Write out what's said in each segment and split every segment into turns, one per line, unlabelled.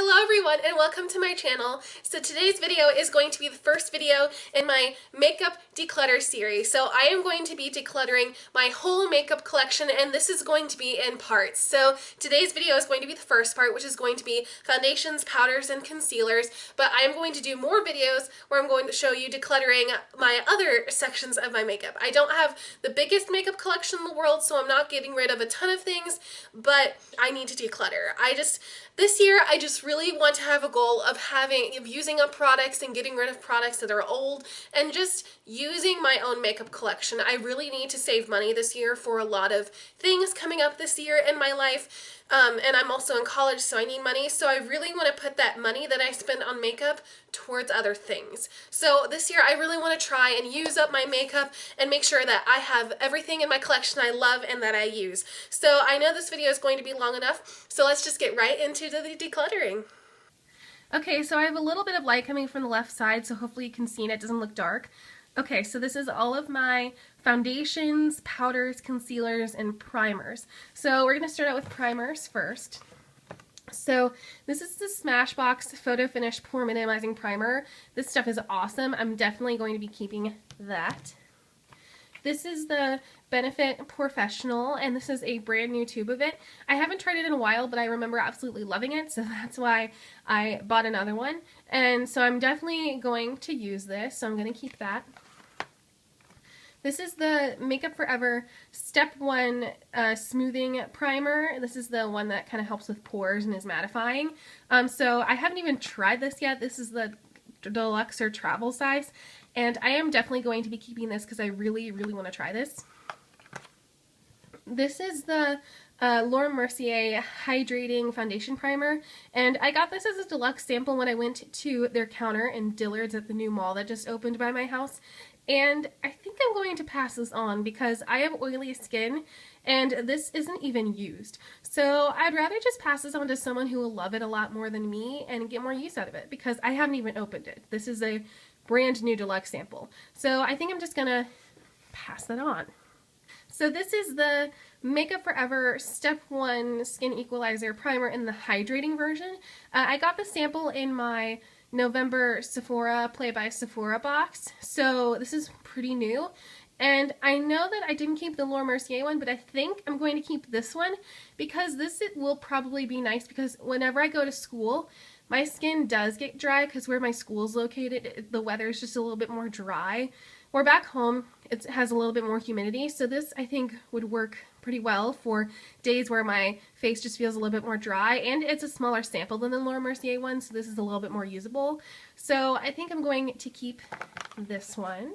Hello everyone and welcome to my channel. So today's video is going to be the first video in my makeup declutter series. So I am going to be decluttering my whole makeup collection and this is going to be in parts. So today's video is going to be the first part, which is going to be foundations, powders, and concealers, but I am going to do more videos where I'm going to show you decluttering my other sections of my makeup. I don't have the biggest makeup collection in the world, so I'm not getting rid of a ton of things, but I need to declutter. This year, I just really want to have a goal of using up products and getting rid of products that are old and just using my own makeup collection. I really need to save money this year for a lot of things coming up this year in my life. And I'm also in college, so I need money. So I really want to put that money that I spend on makeup towards other things. So this year I really want to try and use up my makeup and make sure that I have everything in my collection I love and that I use. So I know this video is going to be long enough, so let's just get right into the decluttering. Okay, so I have a little bit of light coming from the left side, so hopefully you can see it doesn't look dark. Okay, so this is all of my foundations, powders, concealers, and primers. So we're going to start out with primers first. So this is the Smashbox Photo Finish Pore Minimizing Primer. This stuff is awesome. I'm definitely going to be keeping that. This is the Benefit Professional, and this is a brand new tube of it. I haven't tried it in a while, but I remember absolutely loving it, so that's why I bought another one. And so I'm definitely going to use this, so I'm going to keep that. This is the Makeup Forever Step 1 Smoothing Primer. This is the one that kind of helps with pores and is mattifying. So I haven't even tried this yet. This is the deluxe or travel size. And I am definitely going to be keeping this because I really, really want to try this. This is the Laura Mercier Hydrating Foundation Primer, and I got this as a deluxe sample when I went to their counter in Dillard's at the new mall that just opened by my house, and I think I'm going to pass this on because I have oily skin and this isn't even used. So I'd rather just pass this on to someone who will love it a lot more than me and get more use out of it because I haven't even opened it. This is a brand new deluxe sample. So I think I'm just gonna pass that on. So this is the Makeup Forever Step 1 Skin Equalizer Primer in the hydrating version. I got the sample in my November Sephora Play by Sephora box, so this is pretty new. And I know that I didn't keep the Laura Mercier one, but I think I'm going to keep this one because it will probably be nice because whenever I go to school, my skin does get dry because where my school is located, the weather is just a little bit more dry. Where back home, it has a little bit more humidity, so this I think would work pretty well for days where my face just feels a little bit more dry, and it's a smaller sample than the Laura Mercier one, so this is a little bit more usable. So I think I'm going to keep this one.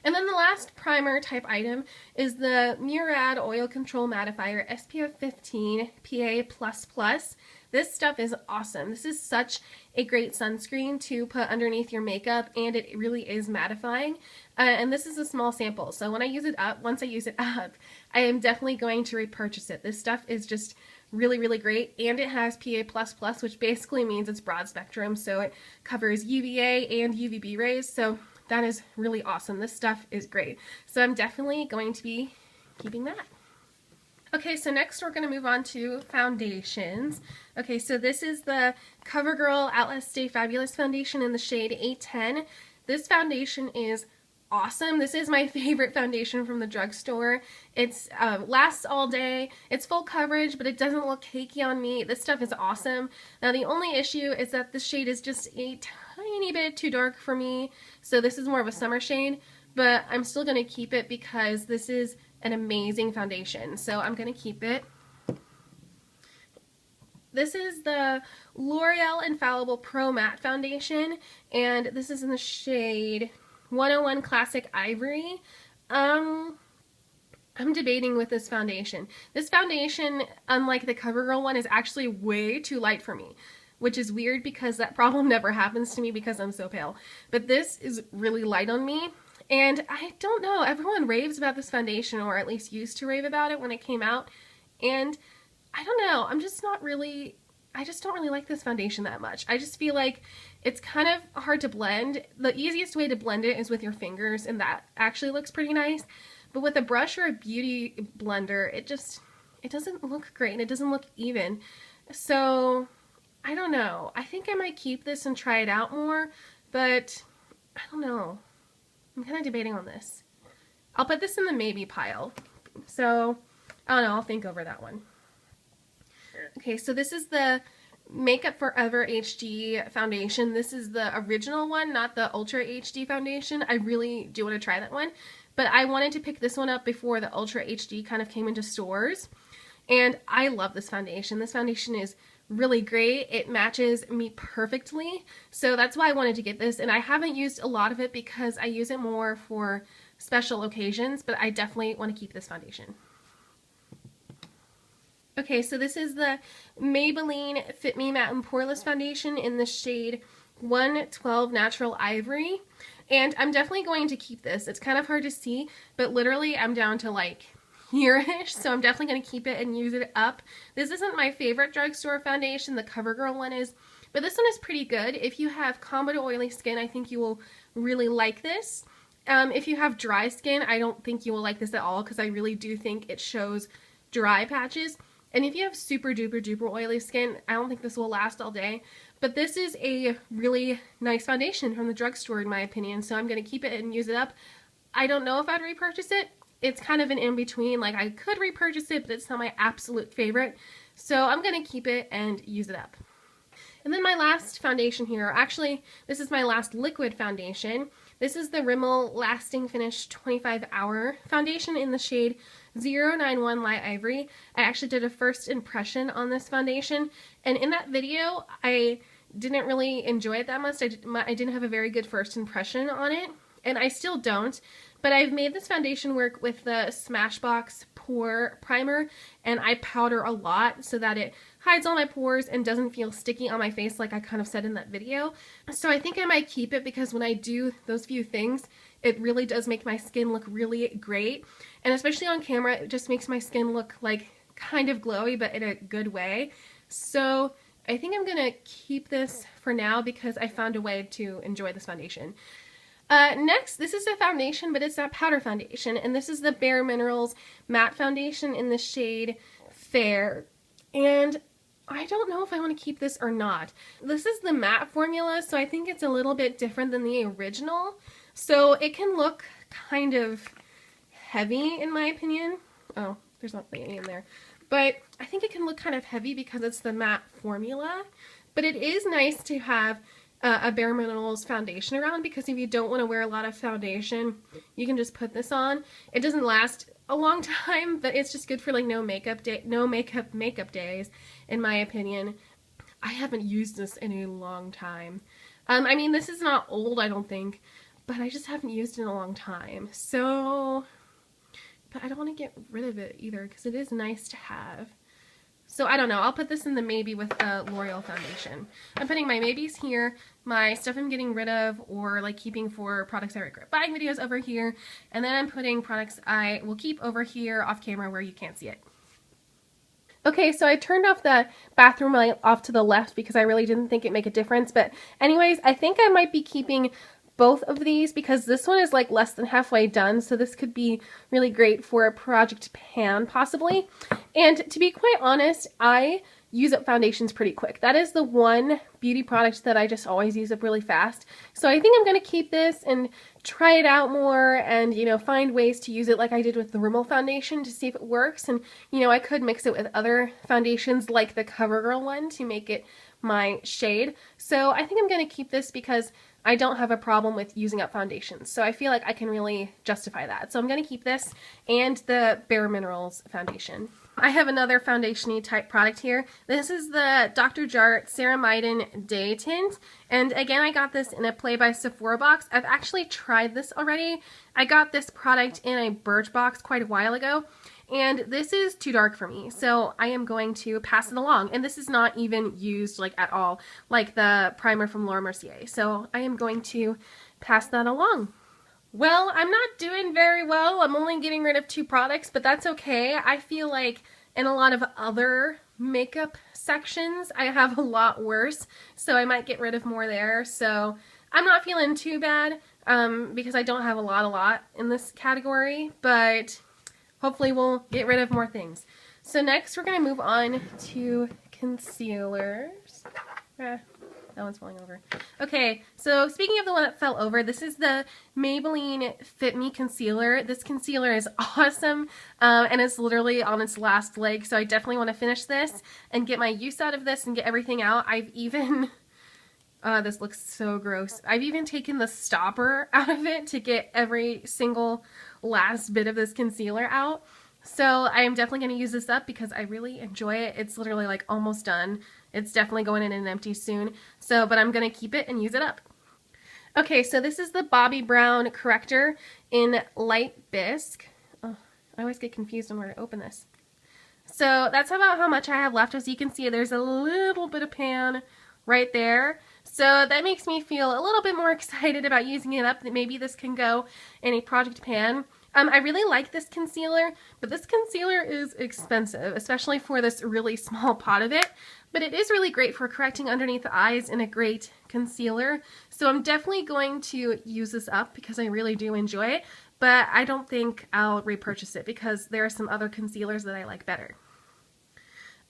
And then the last primer type item is the Murad Oil Control Mattifier SPF 15 PA++. This stuff is awesome. This is such a great sunscreen to put underneath your makeup, and it really is mattifying. And this is a small sample, so once I use it up, I am definitely going to repurchase it. This stuff is just really, really great, and it has PA++, which basically means it's broad spectrum, so it covers UVA and UVB rays, so that is really awesome. This stuff is great. So I'm definitely going to be keeping that. Okay, so next we're going to move on to foundations. Okay, so this is the CoverGirl Outlast Stay Fabulous Foundation in the shade 810. This foundation is awesome. This is my favorite foundation from the drugstore. It's lasts all day. It's full coverage, but it doesn't look cakey on me. This stuff is awesome. Now the only issue is that this shade is just a tiny bit too dark for me. So this is more of a summer shade, but I'm still going to keep it because this is an amazing foundation. So I'm going to keep it. This is the L'Oreal Infallible Pro Matte Foundation, and this is in the shade 101 Classic Ivory. I'm debating with this foundation. This foundation, unlike the CoverGirl one, is actually way too light for me, which is weird because that problem never happens to me because I'm so pale. But this is really light on me, and I don't know, everyone raves about this foundation, or at least used to rave about it when it came out, and I don't know, I just don't really like this foundation that much. I just feel like it's kind of hard to blend. The easiest way to blend it is with your fingers, and that actually looks pretty nice. But with a brush or a beauty blender, it doesn't look great, and it doesn't look even. So I don't know. I think I might keep this and try it out more, but I don't know. I'm kind of debating on this. I'll put this in the maybe pile. So, I don't know. I'll think over that one. Okay, so this is the Makeup Forever HD foundation. This is the original one, not the Ultra HD foundation. I really do want to try that one, but I wanted to pick this one up before the Ultra HD kind of came into stores. And I love this foundation. This foundation is really great. It matches me perfectly. So that's why I wanted to get this. And I haven't used a lot of it because I use it more for special occasions, but I definitely want to keep this foundation. Okay, so this is the Maybelline Fit Me Matte and Poreless Foundation in the shade 112 Natural Ivory. And I'm definitely going to keep this. It's kind of hard to see, but literally I'm down to like here-ish, so I'm definitely going to keep it and use it up. This isn't my favorite drugstore foundation, the CoverGirl one is, but this one is pretty good. If you have combo to oily skin, I think you will really like this. If you have dry skin, I don't think you will like this at all because I really do think it shows dry patches. And if you have super duper duper oily skin, I don't think this will last all day. But this is a really nice foundation from the drugstore in my opinion, so I'm going to keep it and use it up. I don't know if I'd repurchase it. It's kind of an in-between, like I could repurchase it, but it's not my absolute favorite. So I'm going to keep it and use it up. And then my last foundation here, actually this is my last liquid foundation. This is the Rimmel Lasting Finish 25 Hour foundation in the shade 091 Light Ivory. I actually did a first impression on this foundation, and in that video I didn't really enjoy it that much. I didn't have a very good first impression on it, and I still don't, but I've made this foundation work with the Smashbox Pore Primer, and I powder a lot so that it hides all my pores and doesn't feel sticky on my face like I kind of said in that video. So I think I might keep it because when I do those few things, it really does make my skin look really great. And especially on camera, it just makes my skin look like kind of glowy, but in a good way. So I think I'm gonna keep this for now because I found a way to enjoy this foundation. Next, this is a foundation, but it's not powder foundation, and this is the Bare Minerals Matte Foundation in the shade Fair. And I don't know if I want to keep this or not. This is the matte formula, so I think it's a little bit different than the original. So it can look kind of heavy in my opinion. Oh, there's not really any in there. But I think it can look kind of heavy because it's the matte formula. But it is nice to have a Bare Minerals foundation around because if you don't want to wear a lot of foundation, you can just put this on. It doesn't last a long time, but it's just good for like no makeup days, in my opinion. I haven't used this in a long time. I mean, this is not old, I don't think, but I just haven't used it in a long time. So, but I don't want to get rid of it either because it is nice to have. So I don't know, I'll put this in the maybe with the L'Oreal foundation. I'm putting my maybes here, my stuff I'm getting rid of or like keeping for products I regret buying videos over here, and then I'm putting products I will keep over here off camera where you can't see it. Okay, so I turned off the bathroom light off to the left because I really didn't think it'd make a difference, but anyways, I think I might be keeping both of these because this one is like less than halfway done, so this could be really great for a project pan possibly. And to be quite honest, I use up foundations pretty quick. That is the one beauty product that I just always use up really fast. So I think I'm going to keep this and try it out more and, you know, find ways to use it like I did with the Rimmel foundation to see if it works. And, you know, I could mix it with other foundations like the CoverGirl one to make it my shade. So I think I'm going to keep this because I don't have a problem with using up foundations. So I feel like I can really justify that. So I'm going to keep this and the Bare Minerals foundation. I have another foundation-y type product here. This is the Dr. Jart Ceramidin Day Tint. And again, I got this in a Play by Sephora box. I've actually tried this already. I got this product in a Birchbox quite a while ago. And this is too dark for me, so I am going to pass it along. And this is not even used like at all, like the primer from Laura Mercier. So I am going to pass that along. Well, I'm not doing very well. I'm only getting rid of 2 products, but that's okay. I feel like in a lot of other makeup sections, I have a lot worse, so I might get rid of more there. So I'm not feeling too bad because I don't have a lot in this category, but hopefully we'll get rid of more things. So next we're going to move on to concealers. That one's falling over. Okay, so speaking of the one that fell over, this is the Maybelline Fit Me Concealer. This concealer is awesome, and it's literally on its last leg, so I definitely want to finish this and get my use out of this and get everything out. I've even... this looks so gross. I've even taken the stopper out of it to get every single last bit of this concealer out. So I am definitely going to use this up because I really enjoy it. It's literally like almost done. It's definitely going in an empty soon. So, but I'm going to keep it and use it up. Okay, so this is the Bobbi Brown corrector in Light Bisque. Oh, I always get confused on where to open this. So that's about how much I have left. As you can see, there's a little bit of pan right there. So that makes me feel a little bit more excited about using it up, that maybe this can go in a project pan. I really like this concealer, but this concealer is expensive, especially for this really small pot of it. But it is really great for correcting underneath the eyes and a great concealer. So I'm definitely going to use this up because I really do enjoy it. But I don't think I'll repurchase it because there are some other concealers that I like better.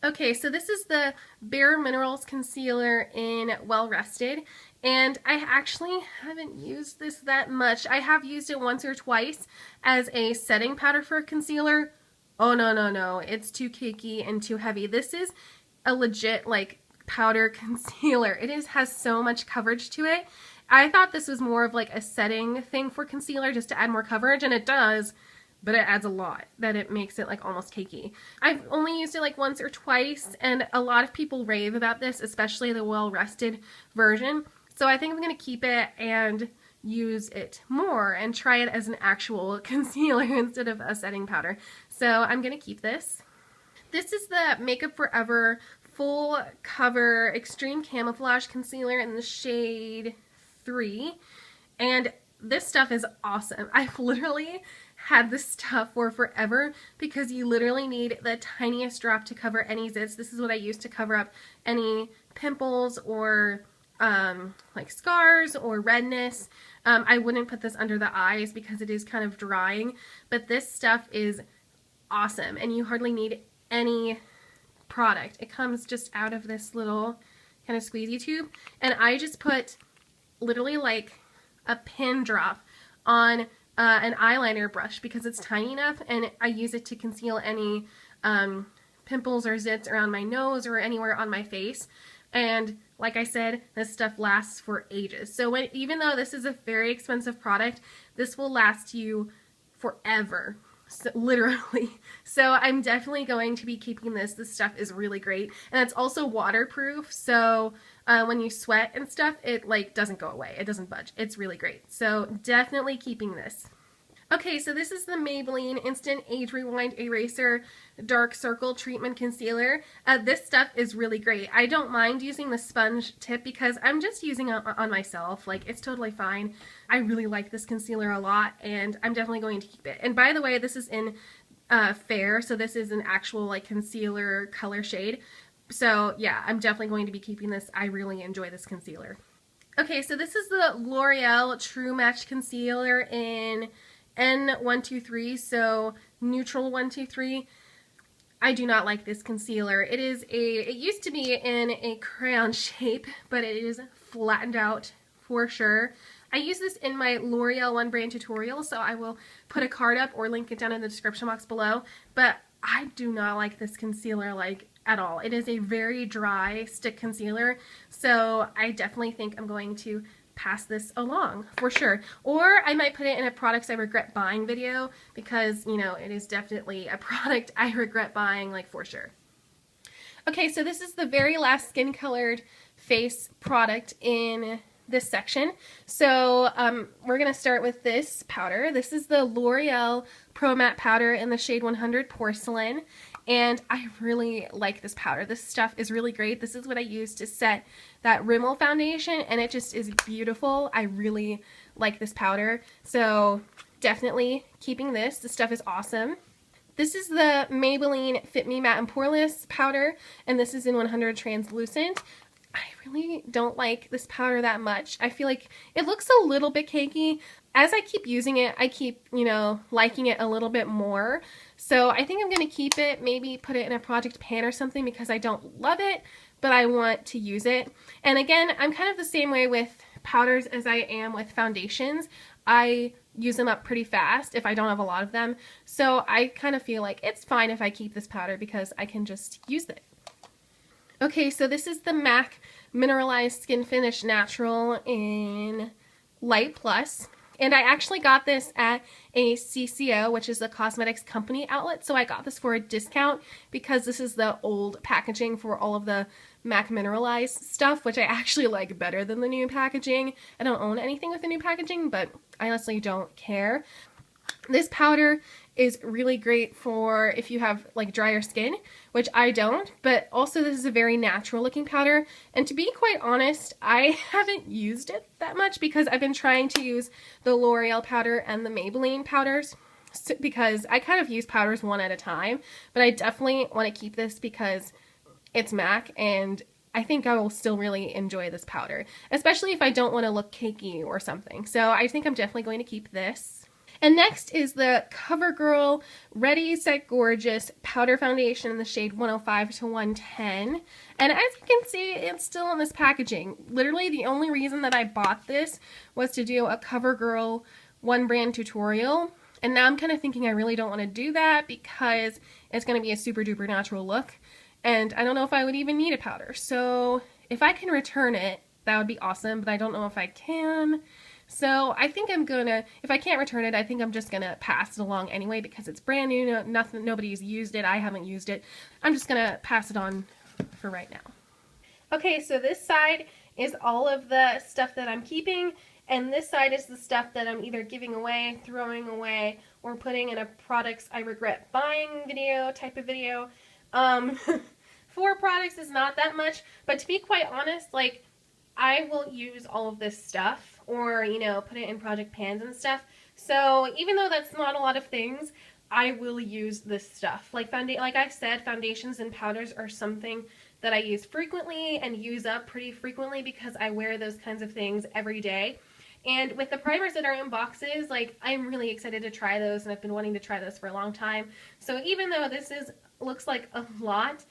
Okay, so this is the Bare Minerals Concealer in Well Rested, and I actually haven't used this that much. I have used it once or twice as a setting powder for concealer. Oh, no, it's too cakey and too heavy. This is a legit, like, powder concealer. It has so much coverage to it. I thought this was more of, like, a setting thing for concealer just to add more coverage, and it does. But it adds a lot, that it makes it like almost cakey. I've only used it like once or twice, and a lot of people rave about this, especially the Well Rested version. So I think I'm going to keep it and use it more and try it as an actual concealer instead of a setting powder. So I'm going to keep this. This is the Makeup Forever Full Cover Extreme Camouflage Concealer in the shade 3. And this stuff is awesome. I've literally had this stuff for forever because you literally need the tiniest drop to cover any zits. This is what I use to cover up any pimples or like scars or redness. I wouldn't put this under the eyes because it is kind of drying, but this stuff is awesome and you hardly need any product. It comes just out of this little kind of squeezy tube, and I just put literally like a pin drop on an eyeliner brush because it's tiny enough, and I use it to conceal any pimples or zits around my nose or anywhere on my face. And like I said, this stuff lasts for ages. So even though this is a very expensive product, this will last you forever. So, literally. So I'm definitely going to be keeping this. This stuff is really great. And it's also waterproof, so when you sweat and stuff, it like doesn't go away. It doesn't budge. It's really great. So definitely keeping this. Okay, so this is the Maybelline Instant Age Rewind Eraser Dark Circle Treatment Concealer. This stuff is really great. I don't mind using the sponge tip because I'm just using it on myself. Like, it's totally fine. I really like this concealer a lot, and I'm definitely going to keep it. And by the way, this is in Fair, so this is an actual like concealer color shade. So yeah, I'm definitely going to be keeping this. I really enjoy this concealer. Okay, so this is the L'Oreal True Match Concealer in N123, so neutral 123. I do not like this concealer. It used to be in a crayon shape, but it is flattened out for sure. I use this in my L'Oreal One Brand tutorial, so I will put a card up or link it down in the description box below, but I do not like this concealer like at all. It is a very dry stick concealer, so I definitely think I'm going to pass this along for sure. Or I might put it in a products I regret buying video because, you know, it is definitely a product I regret buying, like, for sure. Okay, so this is the very last skin colored face product in this section. So we're going to start with this powder. This is the L'Oreal Pro Matte Powder in the shade 100 Porcelain. And I really like this powder. This stuff is really great. This is what I use to set that Rimmel foundation, and it just is beautiful. I really like this powder. So definitely keeping this. This stuff is awesome. This is the Maybelline Fit Me Matte and Poreless powder, and this is in 100 Translucent. I really don't like this powder that much. I feel like it looks a little bit cakey. As I keep using it, I keep, you know, liking it a little bit more. So I think I'm going to keep it, maybe put it in a project pan or something because I don't love it, but I want to use it. And again, I'm kind of the same way with powders as I am with foundations. I use them up pretty fast if I don't have a lot of them. So I kind of feel like it's fine if I keep this powder because I can just use it. Okay, so this is the MAC Mineralized Skin Finish Natural in Light Plus. And I actually got this at a CCO, which is a cosmetics company outlet. So I got this for a discount because this is the old packaging for all of the MAC Mineralized stuff, which I actually like better than the new packaging. I don't own anything with the new packaging, but I honestly don't care. This powder is really great for if you have like drier skin, which I don't, but also this is a very natural looking powder. And to be quite honest, I haven't used it that much because I've been trying to use the L'Oreal powder and the Maybelline powders because I kind of use powders one at a time, but I definitely want to keep this because it's MAC and I think I will still really enjoy this powder, especially if I don't want to look cakey or something. So I think I'm definitely going to keep this. And next is the CoverGirl Ready Set Gorgeous Powder Foundation in the shade 105 to 110. And as you can see, it's still in this packaging. Literally, the only reason that I bought this was to do a CoverGirl one brand tutorial. And now I'm kind of thinking I really don't want to do that because it's going to be a super duper natural look. And I don't know if I would even need a powder. So if I can return it, that would be awesome, but I don't know if I can. So I think I'm gonna, if I can't return it, I think I'm just gonna pass it along anyway because it's brand new, nobody's used it, I haven't used it. I'm just gonna pass it on for right now. Okay, so this side is all of the stuff that I'm keeping, and this side is the stuff that I'm either giving away, throwing away, or putting in a products I regret buying video type of video. 4 products is not that much, but to be quite honest, like, I will use all of this stuff or, you know, put it in project pans and stuff. So even though that's not a lot of things, I will use this stuff. Like I said, foundations and powders are something that I use frequently and use up pretty frequently because I wear those kinds of things every day. And with the primers that are in boxes, like, I'm really excited to try those, and I've been wanting to try those for a long time. So even though this looks like a lot,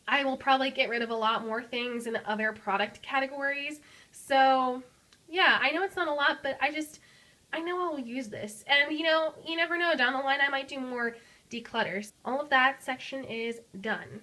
I will probably get rid of a lot more things in other product categories. So yeah, I know it's not a lot, but I know I will use this. And you know, you never know, down the line I might do more declutters. All of that section is done.